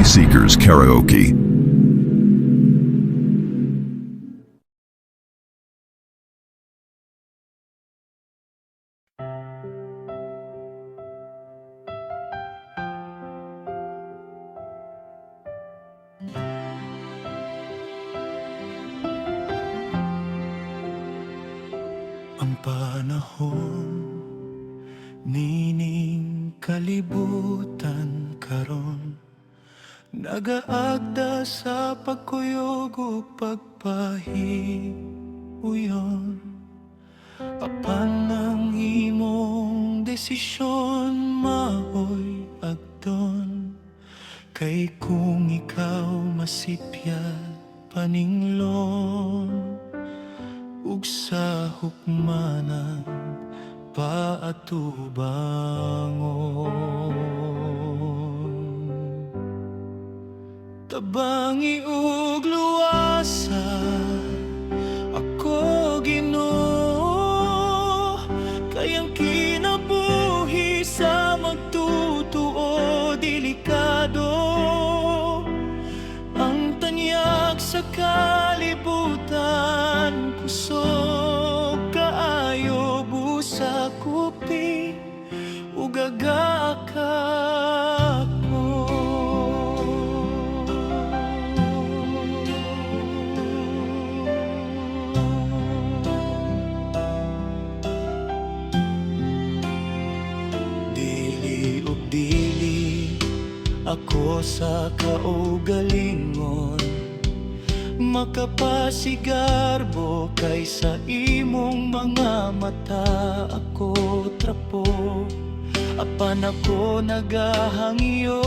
Seekers Karaoke. Ang panahon, nining kalibutan karon, nagaagda sa pagkuyog o pagpahiuyon. Apan ang imong desisyon maoy agdon, kay kung ikaw masipyat paninglon ug sa hukmanan paatubangon. Tabangi ug luwasa ako Ginoo, kay ang kinabuhi sa magtutuo delikado. Ang tanyag sa kalibutan kusog kaayo, busa kupi ug agaka ko. Dili ug dili ako sa kaugalingon, makapasigarbo kay sa imong mga mata ako trapo. Apan ako nagahangyo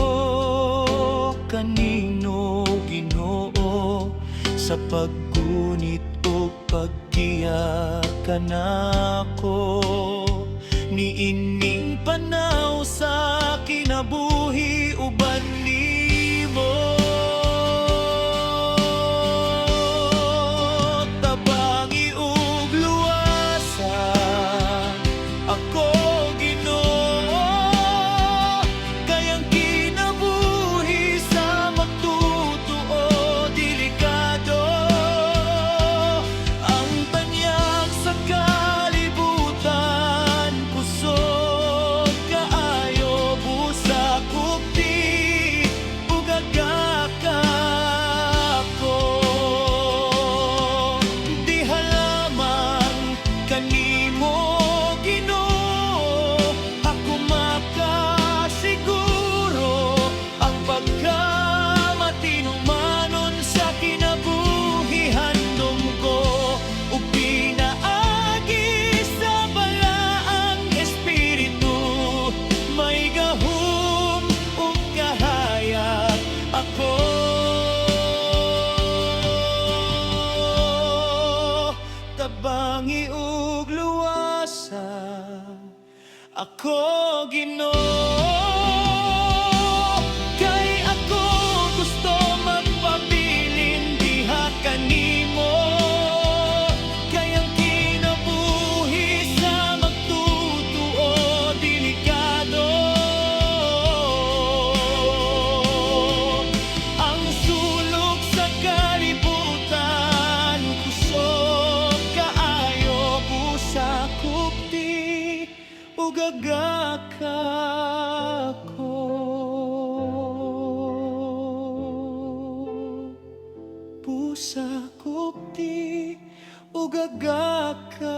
kanino Ginoo, sa paggunit o paggiya kanako. Niining panaw sa kinabuhi uban nimo, tabangi ug luwasa ako Ginoo, kay ang kinabuhi sa magtutuo delikado. Ang tanyag sa kalibutan kusog kaayo, busa kupti ug agaka ko. Di halaman kanimo Ginoo, ako makasiguro ang pagkamatinumanon sa kinabuhi. Handom ko ug pinaagi sa balaang espiritu, may gahom ug kahayag ako. Tabangi ug luwasa ako Ginoo, kay ako gusto magpabilin diha kanimo, kay ang kinabuhi sa magtutuo delikado. Ang sulog sa kalibutan kusog kaayo, busa kupti ug agaka ko. Busa kupti ug agaka